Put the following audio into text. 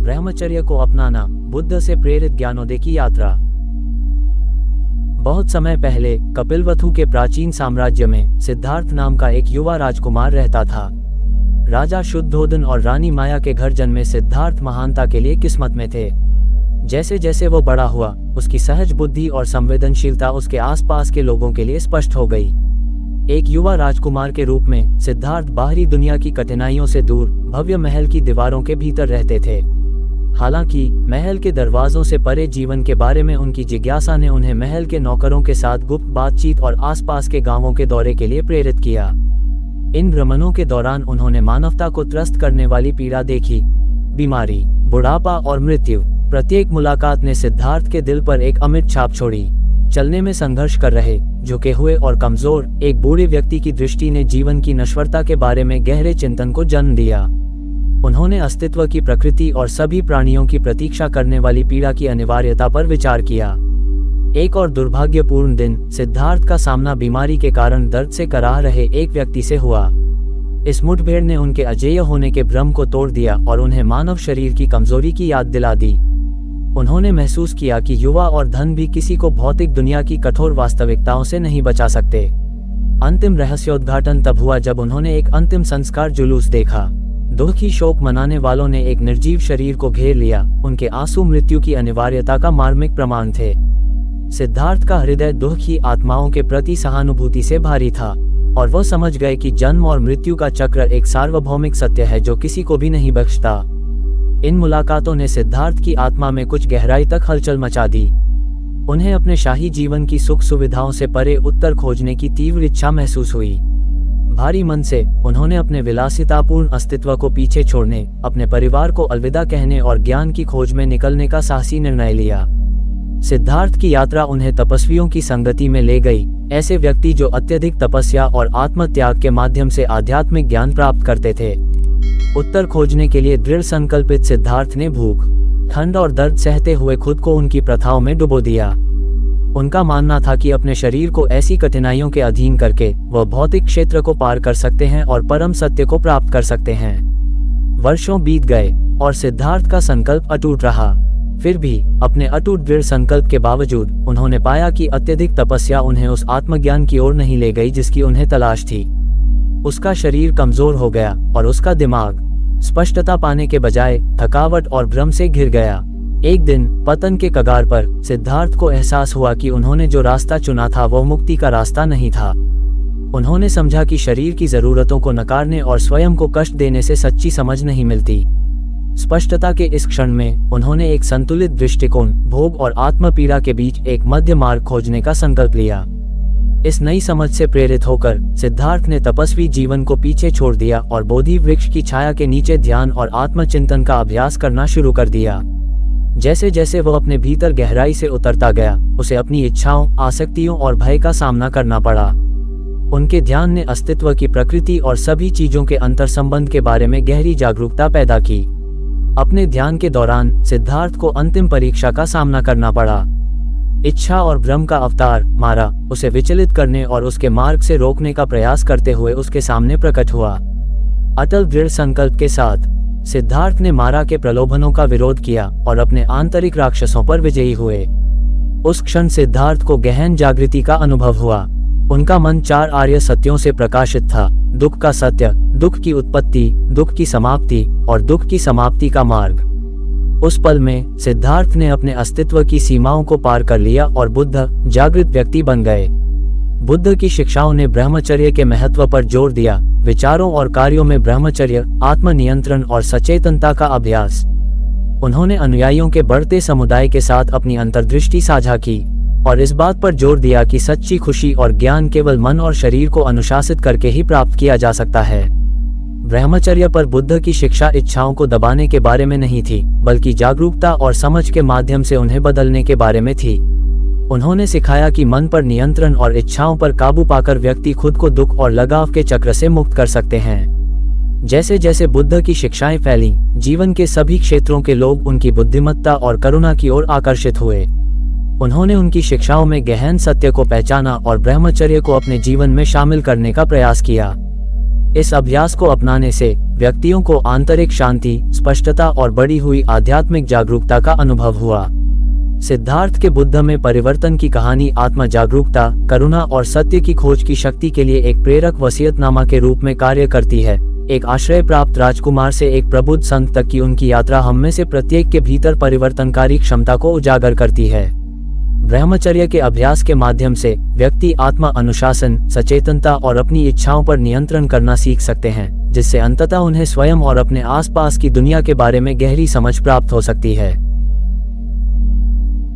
ब्रह्मचर्य को अपनाना, बुद्ध से प्रेरित ज्ञानोदय की यात्रा। बहुत समय पहले कपिलवस्तु के प्राचीन साम्राज्य में सिद्धार्थ नाम का एक युवा राजकुमार रहता था। राजा शुद्धोधन और रानी माया के घर जन्मे सिद्धार्थ महानता के लिए किस्मत में थे। जैसे जैसे वो बड़ा हुआ, उसकी सहज बुद्धि और संवेदनशीलता उसके आसपास के लोगों के लिए स्पष्ट हो गई। एक युवा राजकुमार के रूप में सिद्धार्थ बाहरी दुनिया की कठिनाइयों से दूर भव्य महल की दीवारों के भीतर रहते थे। हालांकि महल के दरवाजों से परे जीवन के बारे में उनकी जिज्ञासा ने उन्हें महल के नौकरों के साथ गुप्त बातचीत और आसपास के गांवों के दौरे के लिए प्रेरित किया। इन भ्रमणों के दौरान उन्होंने मानवता को त्रस्त करने वाली पीड़ा देखी, बीमारी, बुढ़ापा और मृत्यु। प्रत्येक मुलाकात ने सिद्धार्थ के दिल पर एक अमिट छाप छोड़ी। चलने में संघर्ष कर रहे, झुके हुए और कमजोर एक बूढ़े व्यक्ति की दृष्टि ने जीवन की नश्वरता के बारे में गहरे चिंतन को जन्म दिया। उन्होंने अस्तित्व की प्रकृति और सभी प्राणियों की प्रतीक्षा करने वाली पीड़ा की अनिवार्यता पर विचार किया। एक और दुर्भाग्यपूर्ण दिन सिद्धार्थ का सामना बीमारी के कारण दर्द से कराह रहे एक व्यक्ति से हुआ। इस मुठभेड़ ने उनके अजेय होने के भ्रम को तोड़ दिया और उन्हें मानव शरीर की कमजोरी की याद दिला दी। उन्होंने महसूस किया कि युवा और धन भी किसी को भौतिक दुनिया की कठोर वास्तविकताओं से नहीं बचा सकते। अंतिम रहस्योद्घाटन तब हुआ जब उन्होंने एक अंतिम संस्कार जुलूस देखा। दुखी शोक मनाने वालों ने एक निर्जीव शरीर को घेर लिया। उनके आंसू मृत्यु की अनिवार्यता का मार्मिक प्रमाण थे। सिद्धार्थ का हृदय दुखी आत्माओं के प्रति सहानुभूति से भारी था और वह समझ गए कि जन्म और मृत्यु का चक्र एक सार्वभौमिक सत्य है जो किसी को भी नहीं बख्शता। इन मुलाकातों ने सिद्धार्थ की आत्मा में कुछ गहराई तक हलचल मचा दी। उन्हें अपने शाही जीवन की सुख सुविधाओं से परे उत्तर खोजने की तीव्र इच्छा महसूस हुई। भारी मन से उन्होंने अपने विलासितापूर्ण अस्तित्व को पीछे छोड़ने, अपने परिवार को अलविदा कहने और ज्ञान की खोज में निकलने का साहसी निर्णय लिया। सिद्धार्थ की यात्रा उन्हें तपस्वियों की संगति में ले गई, ऐसे व्यक्ति जो अत्यधिक तपस्या और आत्मत्याग के माध्यम से आध्यात्मिक ज्ञान प्राप्त करते थे। उत्तर खोजने के लिए दृढ़ संकल्पित सिद्धार्थ ने भूख, ठंड और दर्द सहते हुए खुद को उनकी प्रथाओं में डुबो दिया। उनका मानना था कि अपने शरीर को ऐसी कठिनाइयों के अधीन करके वह भौतिक क्षेत्र को पार कर सकते हैं और परम सत्य को प्राप्त कर सकते हैं। वर्षों बीत गए और सिद्धार्थ का संकल्प अटूट रहा। फिर भी अपने अटूट दृढ़ संकल्प के बावजूद उन्होंने पाया कि अत्यधिक तपस्या उन्हें उस आत्मज्ञान की ओर नहीं ले गई जिसकी उन्हें तलाश थी। उसका शरीर कमजोर हो गया और उसका दिमाग स्पष्टता पाने के बजाय थकावट और भ्रम से घिर गया। एक दिन पतन के कगार पर सिद्धार्थ को एहसास हुआ कि उन्होंने जो रास्ता चुना था वो मुक्ति का रास्ता नहीं था। उन्होंने समझा कि शरीर की जरूरतों को नकारने और स्वयं को कष्ट देने से सच्ची समझ नहीं मिलती। स्पष्टता के इस क्षण में उन्होंने एक संतुलित दृष्टिकोण, भोग और आत्म पीड़ा के बीच एक मध्य मार्ग खोजने का संकल्प लिया। इस नई समझ से प्रेरित होकर सिद्धार्थ ने तपस्वी जीवन को पीछे छोड़ दिया और बोधि वृक्ष की छाया के नीचे ध्यान और आत्मचिंतन का अभ्यास करना शुरू कर दिया। जैसे जैसे वह अपने भीतर गहराई से उतरता गया, उसे अपनी इच्छाओं, आसक्तियों और भय का सामना करना पड़ा। उनके ध्यान ने अस्तित्व की प्रकृति और सभी चीजों के अंतर्संबंध के बारे में गहरी जागरूकता पैदा की। अपने ध्यान के दौरान सिद्धार्थ को अंतिम परीक्षा का सामना करना पड़ा। इच्छा और भ्रम का अवतार मारा उसे विचलित करने और उसके मार्ग से रोकने का प्रयास करते हुए उसके सामने प्रकट हुआ। अटल दृढ़ संकल्प के साथ सिद्धार्थ ने मारा के प्रलोभनों का विरोध किया और अपने आंतरिक राक्षसों पर विजयी हुए। उस क्षण सिद्धार्थ को गहन जागृति का अनुभव हुआ। उनका मन 4 आर्य सत्यों से प्रकाशित था: दुख का सत्य, दुख की उत्पत्ति, दुख की समाप्ति और दुख की समाप्ति का मार्ग। उस पल में सिद्धार्थ ने अपने अस्तित्व की सीमाओं को पार कर लिया और बुद्ध, जागृत व्यक्ति बन गए। बुद्ध की शिक्षाओं ने ब्रह्मचर्य के महत्व पर जोर दिया। विचारों और कार्यों में ब्रह्मचर्य, आत्मनियंत्रण और सचेतनता का अभ्यास। उन्होंने अनुयायियों के बढ़ते समुदाय के साथ अपनी अंतर्दृष्टि साझा की और इस बात पर जोर दिया कि सच्ची खुशी और ज्ञान केवल मन और शरीर को अनुशासित करके ही प्राप्त किया जा सकता है। ब्रह्मचर्य पर बुद्ध की शिक्षा इच्छाओं को दबाने के बारे में नहीं थी, बल्कि जागरूकता और समझ के माध्यम से उन्हें बदलने के बारे में थी। उन्होंने सिखाया कि मन पर नियंत्रण और इच्छाओं पर काबू पाकर व्यक्ति खुद को दुख और लगाव के चक्र से मुक्त कर सकते हैं। जैसे जैसे बुद्ध की शिक्षाएं फैलीं, जीवन के सभी क्षेत्रों के लोग उनकी बुद्धिमत्ता और करुणा की ओर आकर्षित हुए। उन्होंने उनकी शिक्षाओं में गहन सत्य को पहचाना और ब्रह्मचर्य को अपने जीवन में शामिल करने का प्रयास किया। इस अभ्यास को अपनाने से व्यक्तियों को आंतरिक शांति, स्पष्टता और बढ़ी हुई आध्यात्मिक जागरूकता का अनुभव हुआ। सिद्धार्थ के बुद्ध में परिवर्तन की कहानी आत्मा जागरूकता, करुणा और सत्य की खोज की शक्ति के लिए एक प्रेरक वसीयतनामा के रूप में कार्य करती है। एक आश्रय प्राप्त राजकुमार से एक प्रबुद्ध संत तक की उनकी यात्रा हम में से प्रत्येक के भीतर परिवर्तनकारी क्षमता को उजागर करती है। ब्रह्मचर्य के अभ्यास के माध्यम से व्यक्ति आत्मा अनुशासन, सचेतनता और अपनी इच्छाओं पर नियंत्रण करना सीख सकते हैं, जिससे अंततः उन्हें स्वयं और अपने आसपास की दुनिया के बारे में गहरी समझ प्राप्त हो सकती है।